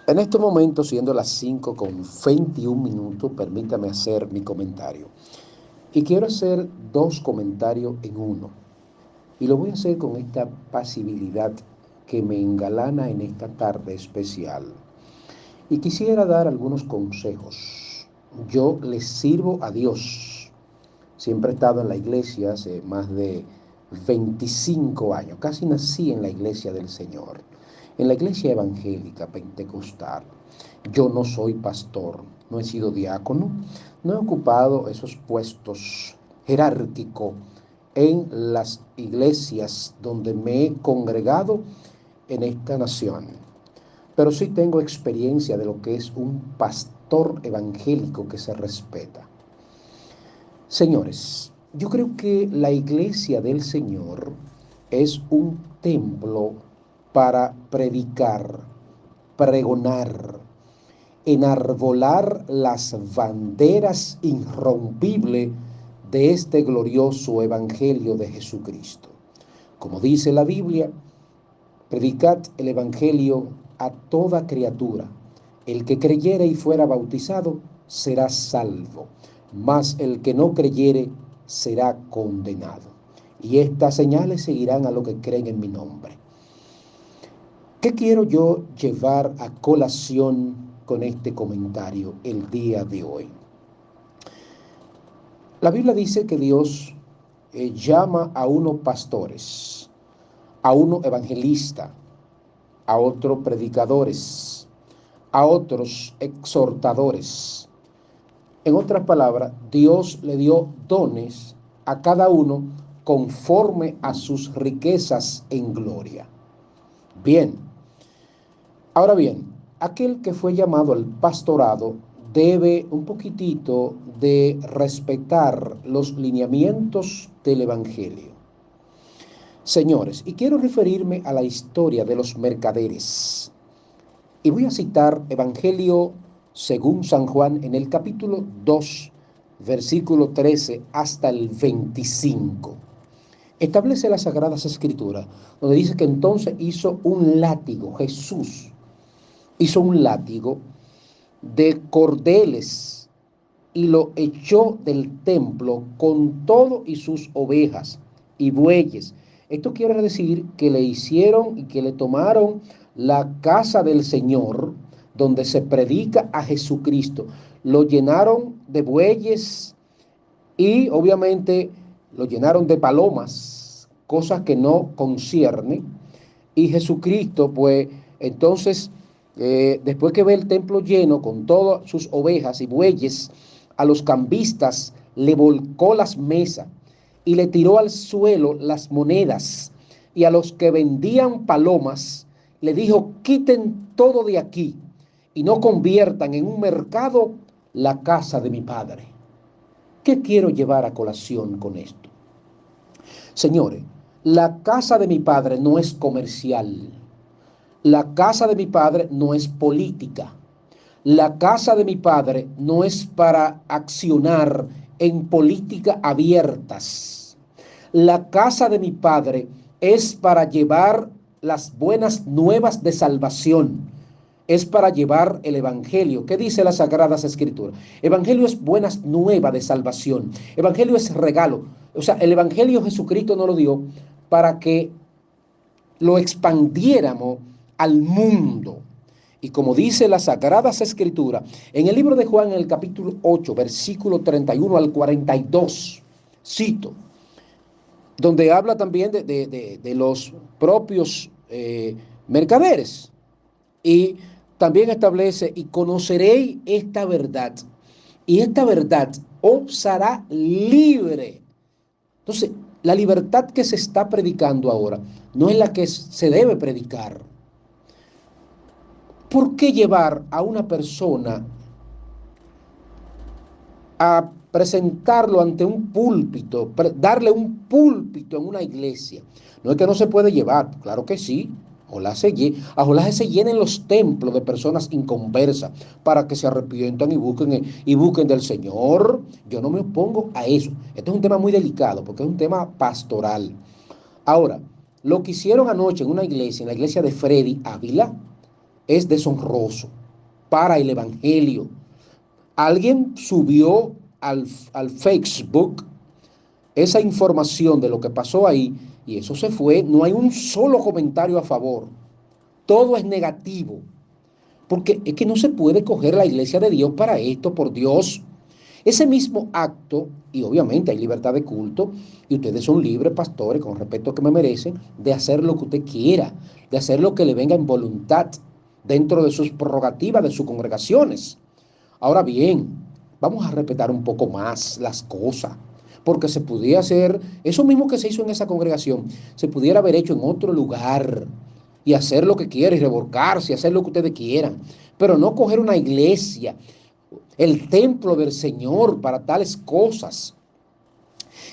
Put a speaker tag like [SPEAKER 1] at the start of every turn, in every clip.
[SPEAKER 1] En este momento, siendo las 5:21, permítame hacer mi comentario. Y quiero hacer dos comentarios en uno. Y lo voy a hacer con esta pasibilidad que me engalana en esta tarde especial. Y quisiera dar algunos consejos. Yo les sirvo a Dios. Siempre he estado en la iglesia hace más de 25 años. Casi nací en la iglesia del Señor. En la iglesia evangélica pentecostal. Yo no soy pastor, no he sido diácono, no he ocupado esos puestos jerárquicos en las iglesias donde me he congregado en esta nación. Pero sí tengo experiencia de lo que es un pastor evangélico que se respeta. Señores, yo creo que la iglesia del Señor es un templo para predicar, pregonar, enarbolar las banderas irrompibles de este glorioso evangelio de Jesucristo. Como dice la Biblia, predicad el evangelio a toda criatura. El que creyere y fuera bautizado será salvo, mas el que no creyere será condenado. Y estas señales seguirán a los que creen en mi nombre. ¿Qué quiero yo llevar a colación con este comentario el día de hoy? La Biblia dice que Dios llama a unos pastores, a unos evangelistas, a otros predicadores, a otros exhortadores. En otras palabras, Dios le dio dones a cada uno conforme a sus riquezas en gloria. Bien. Ahora bien, aquel que fue llamado al pastorado debe un poquitito de respetar los lineamientos del Evangelio. Señores, y quiero referirme a la historia de los mercaderes. Y voy a citar Evangelio según San Juan en el capítulo 2, versículo 13 hasta el 25. Establece las Sagradas Escrituras, donde dice que entonces hizo un látigo, Jesús hizo un látigo de cordeles y lo echó del templo con todo y sus ovejas y bueyes. Esto quiere decir que le hicieron y que le tomaron la casa del Señor, donde se predica a Jesucristo. Lo llenaron de bueyes y obviamente lo llenaron de palomas, cosas que no conciernen. Y Jesucristo, pues, entonces, después que ve el templo lleno con todas sus ovejas y bueyes, a los cambistas le volcó las mesas y le tiró al suelo las monedas. Y a los que vendían palomas le dijo: quiten todo de aquí y no conviertan en un mercado la casa de mi Padre. ¿Qué quiero llevar a colación con esto? Señores, la casa de mi Padre no es comercial. La casa de mi Padre no es política. La casa de mi Padre no es para accionar en política abiertas. La casa de mi Padre es para llevar las buenas nuevas de salvación. Es para llevar el Evangelio. ¿Qué dice las Sagradas Escrituras? Evangelio es buenas nuevas de salvación. Evangelio es regalo. O sea, el Evangelio Jesucristo nos lo dio para que lo expandiéramos al mundo. Y como dice las Sagradas Escrituras, en el libro de Juan, en el capítulo 8, versículo 31 al 42, cito, donde habla también de los propios mercaderes. Y también establece: y conoceréis esta verdad, y esta verdad os hará libre. Entonces, la libertad que se está predicando ahora no es la que se debe predicar. ¿Por qué llevar a una persona a presentarlo ante un púlpito, darle un púlpito en una iglesia? No es que no se puede llevar, claro que sí. Ojalá se llenen los templos de personas inconversas para que se arrepientan y busquen del Señor. Yo no me opongo a eso. Este es un tema muy delicado porque es un tema pastoral. Ahora, lo que hicieron anoche en una iglesia, en la iglesia de Freddy Ávila, es deshonroso para el Evangelio. Alguien subió al Facebook esa información de lo que pasó ahí y eso se fue. No hay un solo comentario a favor. Todo es negativo. Porque es que no se puede coger la iglesia de Dios para esto, por Dios. Ese mismo acto, y obviamente hay libertad de culto, y ustedes son libres, pastores, con respeto que me merecen, de hacer lo que usted quiera, de hacer lo que le venga en voluntad, dentro de sus prerrogativas, de sus congregaciones. Ahora bien, vamos a respetar un poco más las cosas, porque se pudiera hacer, eso mismo que se hizo en esa congregación, se pudiera haber hecho en otro lugar y hacer lo que quiera y revolcarse y hacer lo que ustedes quieran, pero no coger una iglesia, el templo del Señor para tales cosas.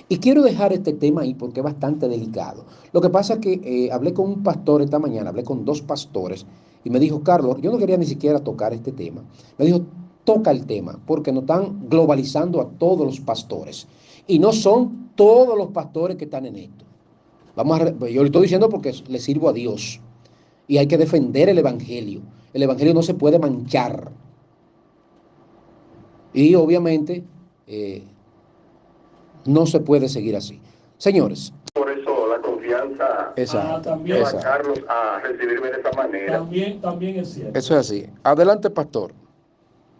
[SPEAKER 1] Y quiero dejar este tema ahí porque es bastante delicado. Lo que pasa es que hablé con un pastor esta mañana, hablé con dos pastores y me dijo, Carlos, yo no quería ni siquiera tocar este tema. Me dijo, toca el tema porque nos están globalizando a todos los pastores. Y no son todos los pastores que están en esto. Yo le estoy diciendo porque le sirvo a Dios. Y hay que defender el Evangelio. El Evangelio no se puede manchar. Y obviamente no se puede seguir así. Señores.
[SPEAKER 2] Por eso la confianza lleva a Carlos a recibirme de esa manera.
[SPEAKER 3] También es cierto.
[SPEAKER 1] Eso es así. Adelante, pastor.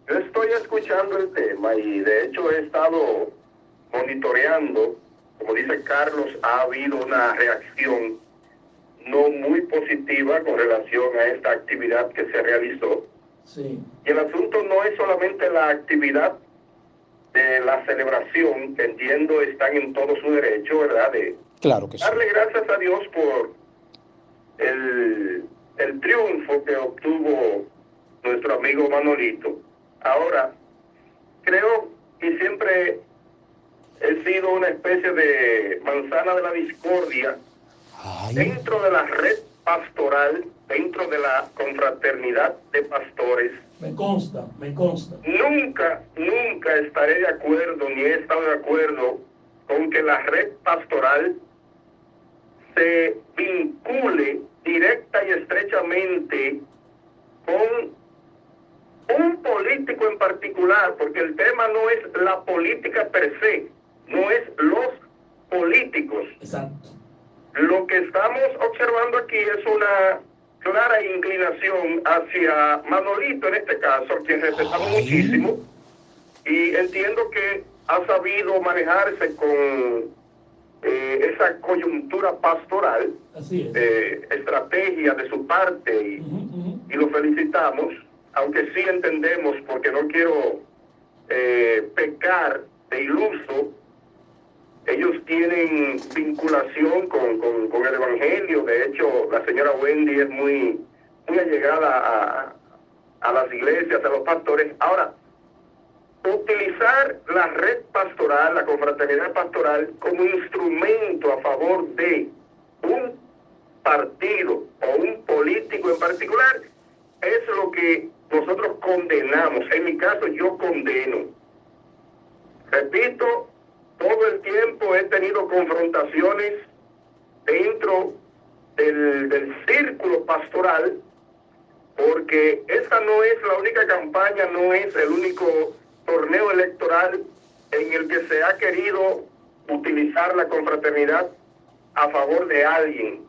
[SPEAKER 2] Yo estoy escuchando el tema y de hecho he estado monitoreando. Como dice Carlos, ha habido una reacción no muy positiva con relación a esta actividad que se realizó.
[SPEAKER 3] Sí.
[SPEAKER 2] Y el asunto no es solamente la actividad de la celebración, que entiendo están en todo su derecho, ¿verdad? De
[SPEAKER 1] claro que sí.
[SPEAKER 2] Darle gracias a Dios por el triunfo que obtuvo nuestro amigo Manolito. Ahora, creo y siempre he sido una especie de manzana de la discordia dentro de la red pastoral, dentro de la confraternidad de pastores.
[SPEAKER 3] Me consta.
[SPEAKER 2] Nunca estaré de acuerdo, ni he estado de acuerdo con que la red pastoral se vincule directa y estrechamente con un político en particular, porque el tema no es la política per se, no es los políticos.
[SPEAKER 3] Exacto.
[SPEAKER 2] Lo que estamos observando aquí es una clara inclinación hacia Manolito, en este caso, quien respetamos muchísimo, y entiendo que ha sabido manejarse con esa coyuntura pastoral.
[SPEAKER 3] Así es.
[SPEAKER 2] Estrategia de su parte, y lo felicitamos, aunque sí entendemos, porque no quiero pecar de iluso, ellos tienen vinculación con el Evangelio. De hecho, la señora Wendy es muy allegada a las iglesias, a los pastores. Ahora, utilizar la red pastoral, la confraternidad pastoral, como instrumento a favor de un partido o un político en particular, es lo que nosotros condenamos. En mi caso, yo condeno. Repito, todo el tiempo he tenido confrontaciones dentro del círculo pastoral, porque esta no es la única campaña, no es el único torneo electoral en el que se ha querido utilizar la confraternidad a favor de alguien.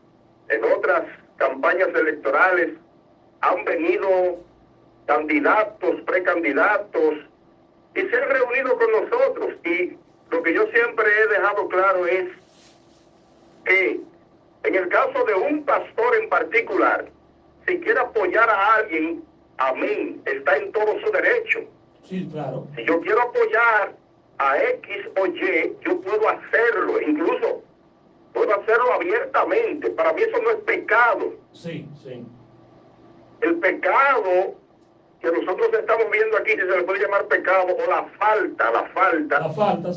[SPEAKER 2] En otras campañas electorales han venido candidatos, precandidatos, y se han reunido con nosotros. Y lo que yo siempre he dejado claro es que en el caso de un pastor en particular, si quiere apoyar a alguien, amén, está en todo su derecho.
[SPEAKER 3] Sí, claro.
[SPEAKER 2] Si yo quiero apoyar a X o Y, yo puedo hacerlo, incluso puedo hacerlo abiertamente. Para mí eso no es pecado.
[SPEAKER 3] Sí.
[SPEAKER 2] El pecado que nosotros estamos viendo aquí, si se le puede llamar pecado, o la falta.
[SPEAKER 3] La falta.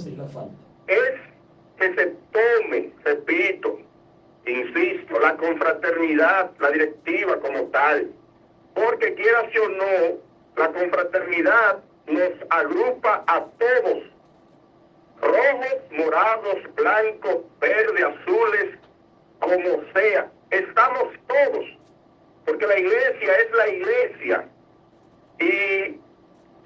[SPEAKER 2] Es que se tome, repito, insisto, la confraternidad, la directiva como tal. Porque quiera sí o no, la confraternidad nos agrupa a todos. Rojos, morados, blancos, verdes, azules, como sea. Estamos todos. porque la iglesia es la iglesia. Y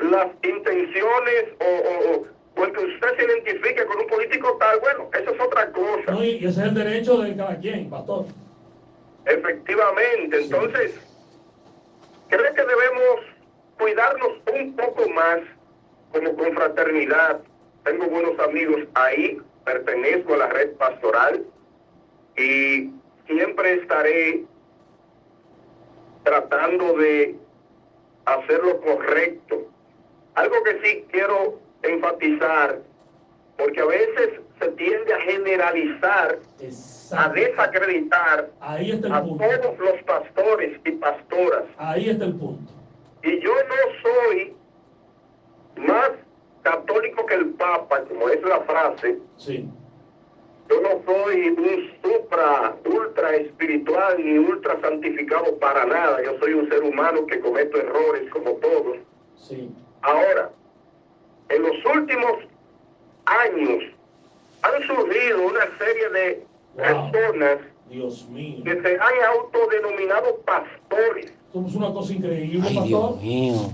[SPEAKER 2] las intenciones o el que usted se identifique con un político tal, bueno, eso es otra cosa.
[SPEAKER 3] No, y ese es el derecho de cada quien, pastor.
[SPEAKER 2] Efectivamente, entonces, creo que debemos cuidarnos un poco más como confraternidad. Tengo buenos amigos ahí, pertenezco a la red pastoral y siempre estaré tratando de hacer lo correcto. Algo que sí quiero enfatizar, porque a veces se tiende a generalizar, a desacreditar
[SPEAKER 3] Ahí está el
[SPEAKER 2] a
[SPEAKER 3] punto.
[SPEAKER 2] todos los pastores y pastoras.
[SPEAKER 3] Ahí está el punto.
[SPEAKER 2] Y yo no soy más católico que el Papa, como es la frase.
[SPEAKER 3] Sí.
[SPEAKER 2] Yo no soy un ultra espiritual ni ultra santificado para nada. Yo soy un ser humano que cometo errores como todos.
[SPEAKER 3] Sí.
[SPEAKER 2] Ahora, en los últimos años han surgido una serie de personas,
[SPEAKER 3] Dios mío,
[SPEAKER 2] que se han autodenominado pastores.
[SPEAKER 3] somos una cosa increíble,
[SPEAKER 1] Ay,
[SPEAKER 3] pastor.
[SPEAKER 1] Dios mío.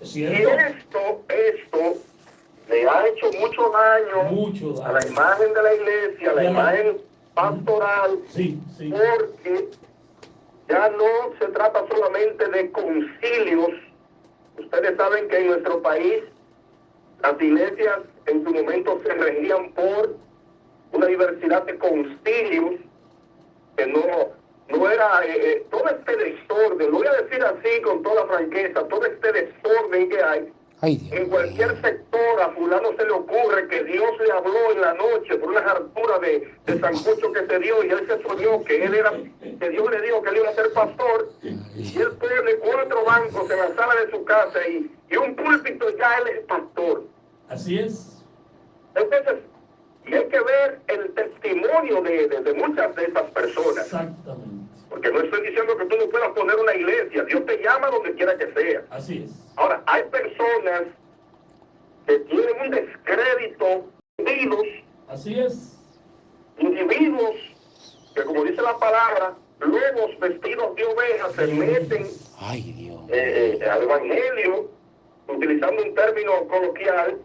[SPEAKER 3] ¿Es
[SPEAKER 2] Y
[SPEAKER 3] cierto?
[SPEAKER 2] esto le ha hecho mucho daño,
[SPEAKER 3] Mucho daño
[SPEAKER 2] a la imagen de la iglesia, a la imagen pastoral,
[SPEAKER 3] Sí, sí.
[SPEAKER 2] porque ya no se trata solamente de concilios. Ustedes saben que en nuestro país las iglesias en su momento se regían por una diversidad de concilios que no era todo este desorden, lo voy a decir así con toda franqueza, todo este desorden que hay.
[SPEAKER 1] Ay, Dios
[SPEAKER 2] En cualquier
[SPEAKER 1] mío.
[SPEAKER 2] sector a fulano se le ocurre que Dios le habló en la noche por una hartura de sancocho que se dio y él se soñó que que Dios le dijo que él iba a ser pastor, y él pone 4 bancos en la sala de su casa y un púlpito, ya él es pastor.
[SPEAKER 3] Así es.
[SPEAKER 2] Entonces, y hay que ver el testimonio de muchas de esas personas.
[SPEAKER 3] Exactamente.
[SPEAKER 2] Porque no estoy diciendo que tú no puedas poner una iglesia. Dios te llama donde quiera que sea.
[SPEAKER 3] Así es.
[SPEAKER 2] Ahora, hay personas que tienen un descrédito,
[SPEAKER 3] Así es.
[SPEAKER 2] individuos que, como dice la palabra, lobos vestidos de ovejas se meten
[SPEAKER 1] Ay, Dios.
[SPEAKER 2] al evangelio, utilizando un término coloquial.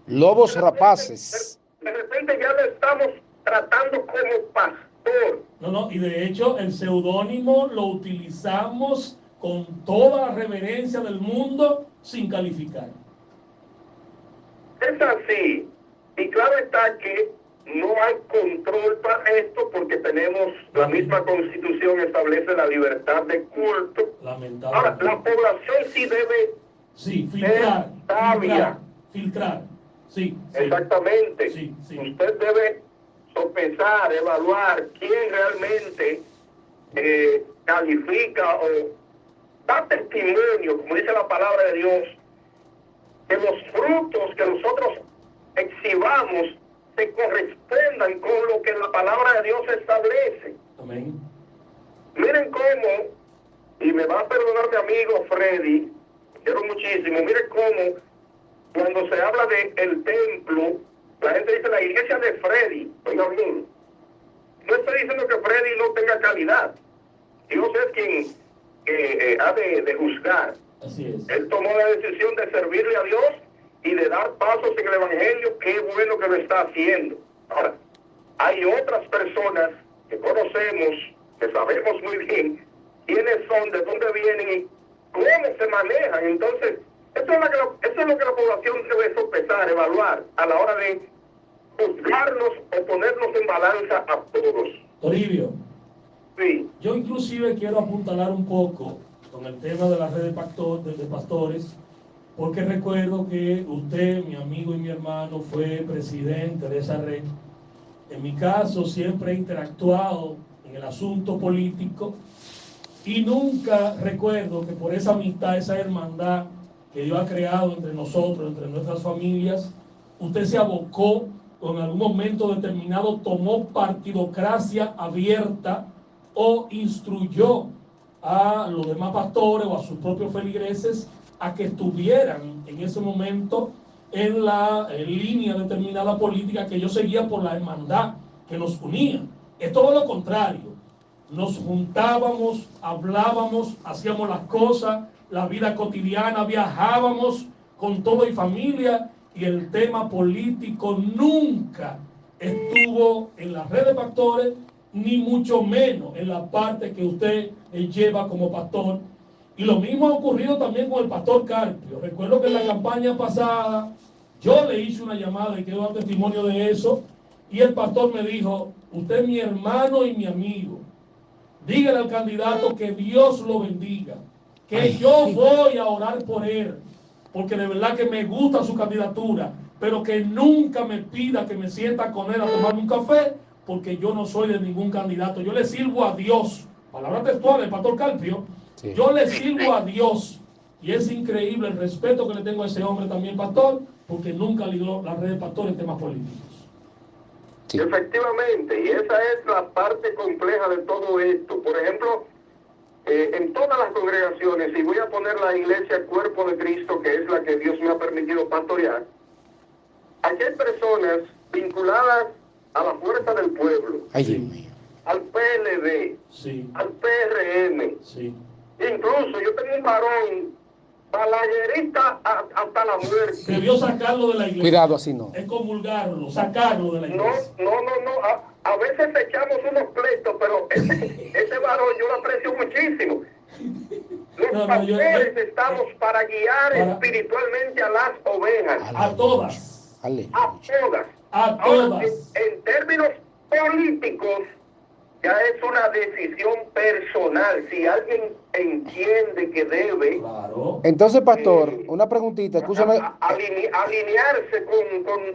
[SPEAKER 1] Lobos rapaces.
[SPEAKER 2] De repente ya lo estamos tratando como pastor.
[SPEAKER 3] No, y de hecho el seudónimo lo utilizamos con toda la reverencia del mundo sin calificar.
[SPEAKER 2] Es así. Y claro está que no hay control para esto porque tenemos, la misma Constitución establece la libertad de culto. Ahora, la población sí debe
[SPEAKER 3] filtrar,
[SPEAKER 2] ser sabia.
[SPEAKER 3] filtrar. Sí,
[SPEAKER 2] Exactamente.
[SPEAKER 3] Sí.
[SPEAKER 2] Usted debe sopesar, evaluar quién realmente califica o da testimonio, como dice la palabra de Dios, que los frutos que nosotros exhibamos se correspondan con lo que la palabra de Dios establece.
[SPEAKER 3] Amén.
[SPEAKER 2] Miren cómo, y me va a perdonar mi amigo Freddy, quiero muchísimo, miren cómo cuando se habla de el templo, la gente dice la iglesia de Freddy. Oiga bien, no estoy diciendo que Freddy no tenga calidad. Dios es quien ha de juzgar.
[SPEAKER 3] Así es.
[SPEAKER 2] Él tomó la decisión de servirle a Dios y de dar pasos en el evangelio. Qué bueno que lo está haciendo. Ahora, hay otras personas que conocemos, que sabemos muy bien quiénes son, de dónde vienen y cómo se manejan. Entonces, eso es lo que la población debe sopesar, evaluar a la hora de juzgarnos o ponernos en balanza a todos.
[SPEAKER 3] Toribio,
[SPEAKER 2] Sí.
[SPEAKER 3] yo inclusive quiero apuntalar un poco con el tema de la red de pastores, porque recuerdo que usted, mi amigo y mi hermano, fue presidente de esa red. En mi caso siempre he interactuado en el asunto político y nunca recuerdo que por esa amistad, esa hermandad que Dios ha creado entre nosotros, entre nuestras familias, usted se abocó o en algún momento determinado tomó partidocracia abierta o instruyó a los demás pastores o a sus propios feligreses a que estuvieran en ese momento en la línea determinada política que yo seguía por la hermandad que nos unía. Es todo lo contrario. nos juntábamos, hablábamos, hacíamos las cosas, la vida cotidiana, viajábamos con todo y familia, y el tema político nunca estuvo en la red de pastores, ni mucho menos en la parte que usted lleva como pastor. Y lo mismo ha ocurrido también con el pastor Carpio. Recuerdo que en la campaña pasada yo le hice una llamada y quiero dar testimonio de eso, y el pastor me dijo: usted es mi hermano y mi amigo, dígale al candidato que Dios lo bendiga, que yo voy a orar por él, porque de verdad que me gusta su candidatura, pero que nunca me pida que me sienta con él a tomarme un café, porque yo no soy de ningún candidato, yo le sirvo a Dios. Palabras textuales, el pastor Carpio, sí. Yo le sirvo a Dios. Y es increíble el respeto que le tengo a ese hombre también, pastor, porque nunca lideró la red de pastores en temas políticos.
[SPEAKER 2] Sí. Efectivamente, y esa es la parte compleja de todo esto. Por ejemplo, en todas las congregaciones, y voy a poner la iglesia Cuerpo de Cristo, que es la que Dios me ha permitido pastorear, aquí hay personas vinculadas a la fuerza del pueblo,
[SPEAKER 3] Sí.
[SPEAKER 2] al PLD,
[SPEAKER 3] Sí.
[SPEAKER 2] al PRM.
[SPEAKER 3] Sí.
[SPEAKER 2] Incluso yo tengo un varón balaguerista hasta la muerte.
[SPEAKER 3] Debió sacarlo de la iglesia.
[SPEAKER 1] Cuidado, así no.
[SPEAKER 3] Excomulgarlo, sacarlo de la iglesia.
[SPEAKER 2] No. A veces echamos unos pleitos, pero ese varón yo lo aprecio muchísimo. Los pastores estamos para guiar espiritualmente a las ovejas.
[SPEAKER 3] A todas.
[SPEAKER 2] A todas.
[SPEAKER 3] A todas.
[SPEAKER 2] En términos políticos, ya es una decisión personal. Si alguien entiende que debe...
[SPEAKER 3] Claro.
[SPEAKER 1] Entonces, pastor, una preguntita. Escúchame.
[SPEAKER 2] Alinearse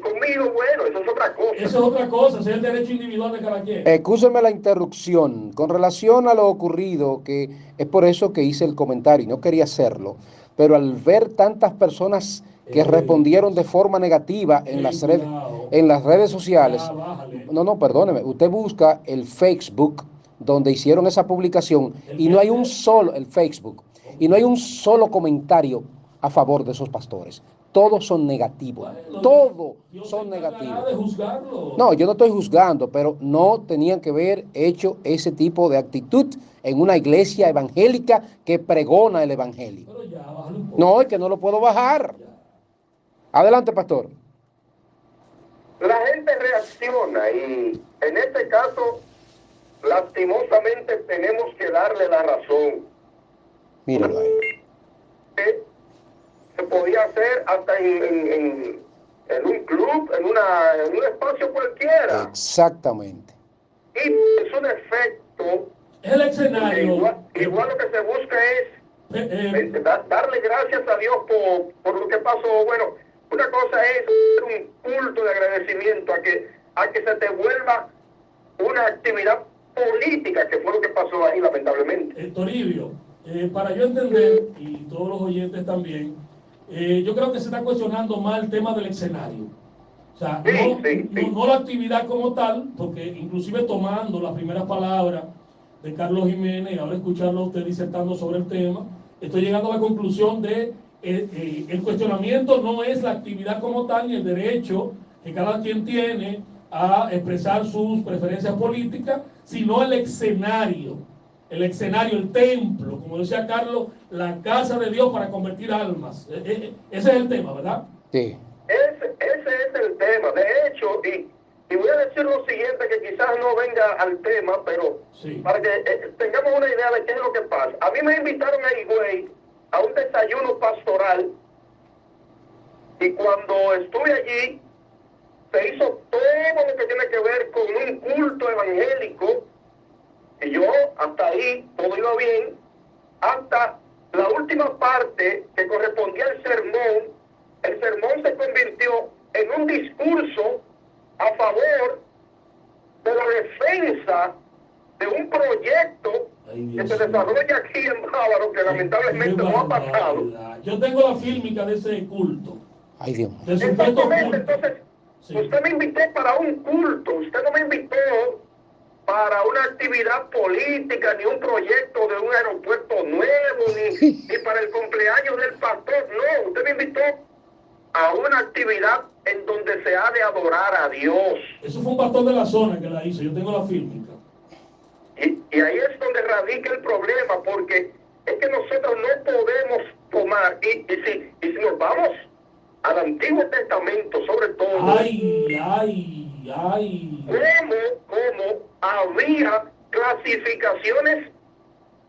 [SPEAKER 2] conmigo, bueno, eso es otra cosa.
[SPEAKER 3] Eso es otra cosa, ese es el derecho individual de cada quien.
[SPEAKER 1] Escúcheme la interrupción. Con relación a lo ocurrido, que es por eso que hice el comentario, y no quería hacerlo, pero al ver tantas personas que respondieron de forma negativa en las redes sociales. No, perdóneme. Usted busca el Facebook donde hicieron esa publicación y no hay un solo, el Facebook, y no hay un solo comentario a favor de esos pastores. Todos son negativos. Todos son negativos. No, yo no estoy juzgando, pero no tenían que haber hecho ese tipo de actitud en una iglesia evangélica que pregona el evangelio. No, es que no lo puedo bajar. Adelante, pastor.
[SPEAKER 2] La gente reacciona y en este caso, lastimosamente, tenemos que darle la razón.
[SPEAKER 1] Míralo ahí.
[SPEAKER 2] Se podía hacer hasta en un club, en un espacio cualquiera.
[SPEAKER 1] Exactamente.
[SPEAKER 2] Y es un efecto.
[SPEAKER 3] Es el escenario.
[SPEAKER 2] Igual lo que se busca es darle gracias a Dios por lo que pasó. Bueno, una cosa es un culto de agradecimiento a que se te vuelva una actividad política, que fue lo que pasó ahí, lamentablemente.
[SPEAKER 3] Toribio, para yo entender, y todos los oyentes también, yo creo que se está cuestionando más el tema del escenario. O sea, no la actividad como tal, porque inclusive tomando las primeras palabras de Carlos Jiménez y ahora escucharlo a usted disertando sobre el tema, estoy llegando a la conclusión de el cuestionamiento no es la actividad como tal ni el derecho que cada quien tiene a expresar sus preferencias políticas, sino el escenario, el templo, como decía Carlos, la casa de Dios para convertir almas. Ese es el tema, ¿verdad?
[SPEAKER 1] Sí.
[SPEAKER 2] Ese es el tema. De hecho, y voy a decir lo siguiente, que quizás no venga al tema, pero sí, para que tengamos una idea de qué es lo que pasa. A mí me invitaron a Higüey a un desayuno pastoral, y cuando estuve allí, se hizo todo lo que tiene que ver con un culto evangélico, y yo, hasta ahí, todo iba bien, hasta la última parte que correspondía al sermón. El sermón se convirtió en un discurso a favor de la defensa de un proyecto que se desarrolla aquí en Bávaro, que lamentablemente no ha pasado.
[SPEAKER 3] Yo tengo la fílmica de ese culto.
[SPEAKER 1] Ay, Dios.
[SPEAKER 2] Exactamente. Entonces, sí, usted me invitó para un culto, usted no me invitó para una actividad política, ni un proyecto de un aeropuerto nuevo, ni para el cumpleaños del pastor. No, usted me invitó a una actividad en donde se ha de adorar a Dios.
[SPEAKER 3] Eso fue un pastor de la zona que la hizo, yo tengo la fílmica.
[SPEAKER 2] Y ahí es donde radica el problema, porque es que nosotros no podemos tomar, y si nos vamos al Antiguo Testamento, sobre todo, cómo había clasificaciones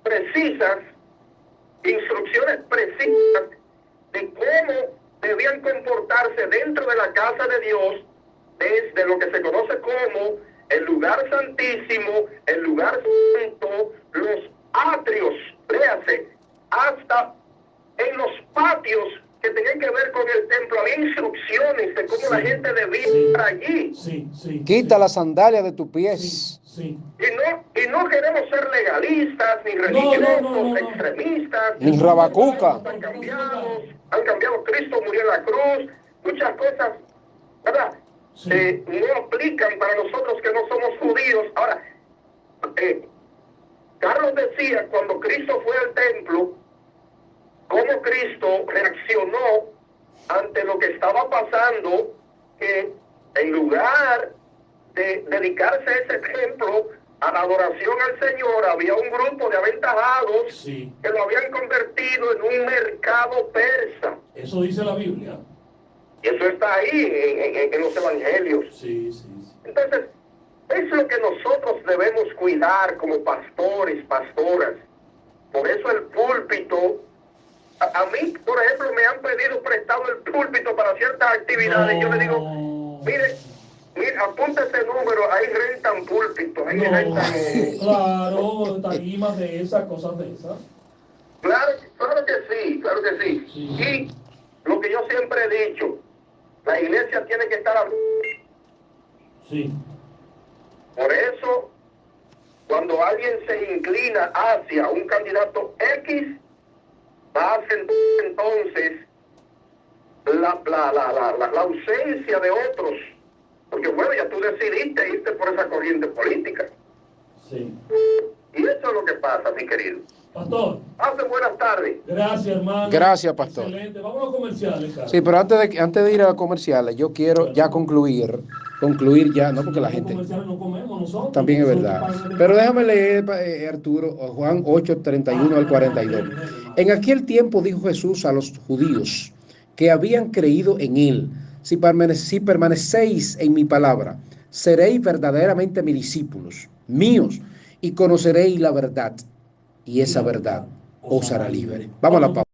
[SPEAKER 2] precisas, instrucciones precisas de cómo debían comportarse dentro de la casa de Dios, desde lo que se conoce como el lugar santísimo, el lugar santo, los atrios, léase, hasta en los patios que tenían que ver con el templo. Había instrucciones de cómo la gente debía estar allí.
[SPEAKER 1] Quita la sandalia de tus pies.
[SPEAKER 2] Y no queremos ser legalistas, ni religiosos, extremistas,
[SPEAKER 1] ni rabacuca.
[SPEAKER 2] Han cambiado, Cristo murió en la cruz, muchas cosas, ¿verdad? No aplican para nosotros que no somos judíos. Ahora, Carlos decía, cuando Cristo fue al templo, cómo Cristo reaccionó ante lo que estaba pasando, que en lugar de dedicarse a ese templo, a la adoración al Señor, había un grupo de aventajados que lo habían convertido en un mercado persa.
[SPEAKER 3] Eso dice la Biblia.
[SPEAKER 2] Y eso está ahí en los evangelios. Entonces, es lo que nosotros debemos cuidar como pastores, pastoras. Por eso el púlpito, a mí, por ejemplo, me han pedido prestado el púlpito para ciertas actividades. Yo le digo, mire, apunta ese número, ahí rentan púlpitos, ahí rentan...
[SPEAKER 3] Claro, tarimas de esas, cosas de esas.
[SPEAKER 2] Claro que sí. Y lo que yo siempre he dicho, la iglesia tiene que estar abierta. Por eso, cuando alguien se inclina hacia un candidato X, va a sentir entonces la ausencia de otros. Porque bueno, ya tú decidiste irte por esa corriente política. Y eso es lo que pasa, mi querido.
[SPEAKER 3] Pastor.
[SPEAKER 2] Hace buenas tardes.
[SPEAKER 3] Gracias, hermano.
[SPEAKER 1] Gracias, pastor.
[SPEAKER 3] Excelente. Vamos a los comerciales, Carlos.
[SPEAKER 1] Sí, pero antes de ir a los comerciales, yo quiero ya concluir ya, no porque la gente...
[SPEAKER 3] No comemos nosotros,
[SPEAKER 1] también es verdad. Pero déjame leer, Arturo, Juan 8, 31 al 42. En aquel tiempo dijo Jesús a los judíos que habían creído en él: si permanecéis en mi palabra, seréis verdaderamente mis discípulos, míos, y conoceréis la verdad, y esa verdad os hará libre. Vamos a la pausa.